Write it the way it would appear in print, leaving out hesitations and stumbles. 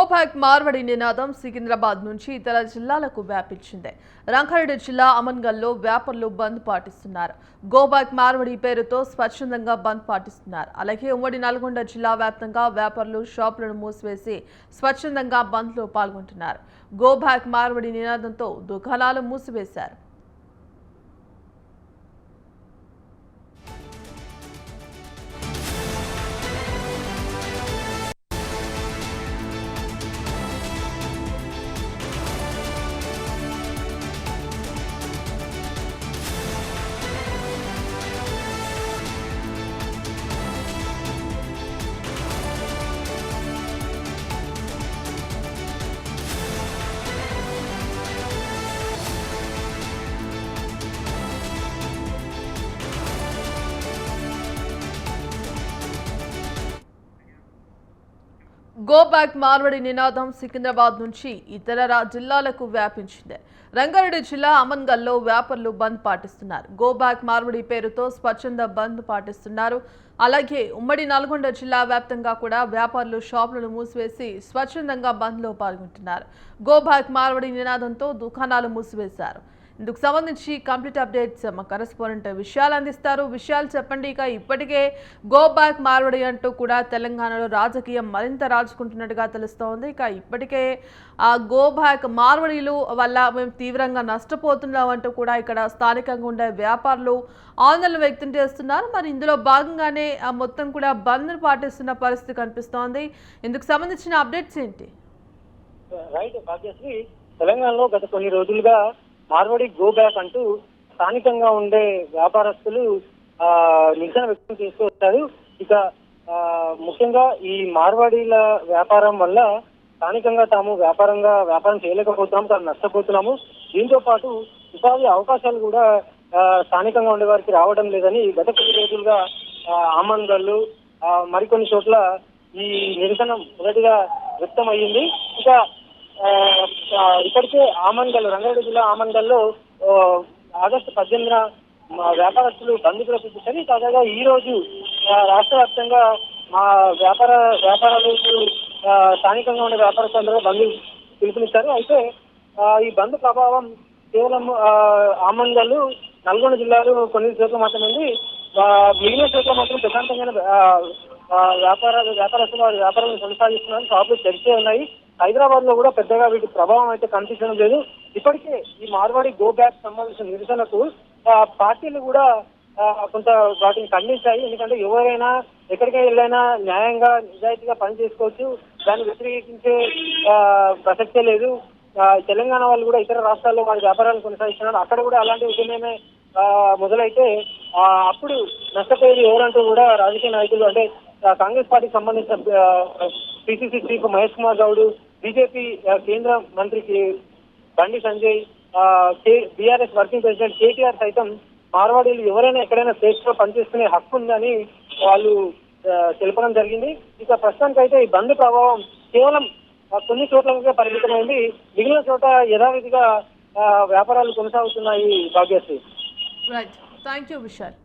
Go back Marwadi నినాదం సికింద్రాబాద్ నుంచి ఇతర జిల్లాలకు వ్యాపించింది. రంగారెడ్డి జిల్లా అమన్గల్లో వ్యాపారులు బంద్ పాటిస్తున్నారు. గోబ్యాక్ మార్వడి పేరుతో స్వచ్ఛందంగా బంద్ పాటిస్తున్నారు. అలాగే ఉమ్మడి నల్గొండ జిల్లా వ్యాప్తంగా వ్యాపారులు షాపులను మూసివేసి స్వచ్ఛందంగా బంద్లో పాల్గొంటున్నారు. గోబ్యాక్ మార్వడి నినాదంతో దుకాణాలు మూసివేశారు. గోబ్యాక్ మార్వడి నినాదం సికింద్రాబాద్ నుంచి ఇతర జిల్లాలకు వ్యాపించింది. రంగారెడ్డి జిల్లా అమన్గల్లో వ్యాపారులు బంద్ పాటిస్తున్నారు. గోబ్యాక్ మార్వడి పేరుతో స్వచ్ఛంద బంద్ పాటిస్తున్నారు. అలాగే ఉమ్మడి నల్గొండ జిల్లా వ్యాప్తంగా కూడా వ్యాపారులు షాపులను మూసివేసి స్వచ్ఛందంగా బంద్లో పాల్గొంటున్నారు. గోబ్యాక్ మార్వడి నినాదంతో దుకాణాలు మూసివేశారు. ఇందుకు సంబంధించి కంప్లీట్ అప్డేట్స్ మా కరెస్పాండెంట్ విషయాలు అందిస్తారు. విషయాలు చెప్పండి. ఇక ఇప్పటికే గోబ్యాక్ మార్వడి అంటూ కూడా తెలంగాణలో రాజకీయం మరింత రాజుకుంటున్నట్టుగా తెలుస్తోంది. ఇక ఇప్పటికే ఆ గోబ్యాక్ మార్వడిలు వల్ల మేము తీవ్రంగా నష్టపోతున్నాం అంటూ కూడా ఇక్కడ స్థానికంగా ఉండే వ్యాపారులు ఆందోళన వ్యక్తం చేస్తున్నారు. మరి ఇందులో భాగంగానే మొత్తం కూడా బంద్ పాటిస్తున్న పరిస్థితి కనిపిస్తోంది. ఇందుకు సంబంధించిన అప్డేట్స్ ఏంటి? తెలంగాణలో గత కొన్ని రోజులుగా మార్వాడి గో బ్యాక్ అంటూ స్థానికంగా ఉండే వ్యాపారస్తులు నిరసన వ్యక్తం చేస్తూ వచ్చారు. ఇక ముఖ్యంగా ఈ మార్వాడీల వ్యాపారం వల్ల స్థానికంగా తాము వ్యాపారం చేయలేకపోతున్నాము, తాము నష్టపోతున్నాము. దీంతో పాటు ఉపాధి అవకాశాలు కూడా స్థానికంగా ఉండే వారికి రావడం లేదని గత కొన్ని రోజులుగా ఆమన్గల్లు మరికొన్ని చోట్ల ఈ నిరసన మొదటిగా వ్యక్తం అయ్యింది. ఇక ఇప్పటికే రంగారెడ్డి జిల్లా ఆమన్గల్లో ఆగస్టు 18న వ్యాపారస్తులు బంద్ ప్రకటించారు. తాజాగా ఈ రోజు రాష్ట్ర వ్యాప్తంగా మా వ్యాపారాలు స్థానికంగా ఉండే వ్యాపారస్తులందరూ బంద్ పిలుపునిచ్చారు. అయితే ఈ బంద్ ప్రభావం కేవలం ఆమన్గల్లు, నల్గొండ జిల్లాలో కొన్ని చోట్ల మాత్రమే ఉంది. మిగిలిన చోట్ల మాత్రం ప్రశాంతంగా వ్యాపారస్తులు వారి వ్యాపారాలను కొనసాగిస్తున్నారు. షాపులు తెరిచే ఉన్నాయి. హైదరాబాద్ లో కూడా పెద్దగా వీటి ప్రభావం అయితే కనిపించడం లేదు. ఇప్పటికే ఈ మార్వాడి గో బ్యాక్ సంబంధించిన నిరసనకు పార్టీలు కూడా కొంత వాటిని ఖండించాయి. ఎందుకంటే ఎవరైనా ఎక్కడికి వెళ్ళైనా న్యాయంగా నిజాయితీగా పని చేసుకోవచ్చు, దాన్ని వ్యతిరేకించే ప్రసక్తే లేదు. తెలంగాణ వాళ్ళు కూడా ఇతర రాష్ట్రాల్లో వారి వ్యాపారాలను కొనసాగిస్తున్నారు. అక్కడ కూడా అలాంటి ఉద్యమమే మొదలైతే అప్పుడు నష్టపోయేది ఎవరంటూ కూడా రాజకీయ నాయకులు అంటే కాంగ్రెస్ పార్టీకి సంబంధించిన PCC chief Mahesh Kumar Goud, BJP కేంద్ర మంత్రికి Bandi Sanjay, BRS working president KTR సైతం మార్వాడీలు ఎవరైనా ఎక్కడైనా స్వేచ్ఛగా పనిచేసుకునే హక్కు ఉందని వాళ్ళు తెలపడం జరిగింది. ఇక ప్రస్తుతానికైతే ఈ బంద్ ప్రభావం కేవలం కొన్ని చోట్లకే పరిమితమైంది. మిగిలిన చోట యథావిధిగా వ్యాపారాలు కొనసాగుతున్నాయి. Bhagyashree. Right, thank you Vishal.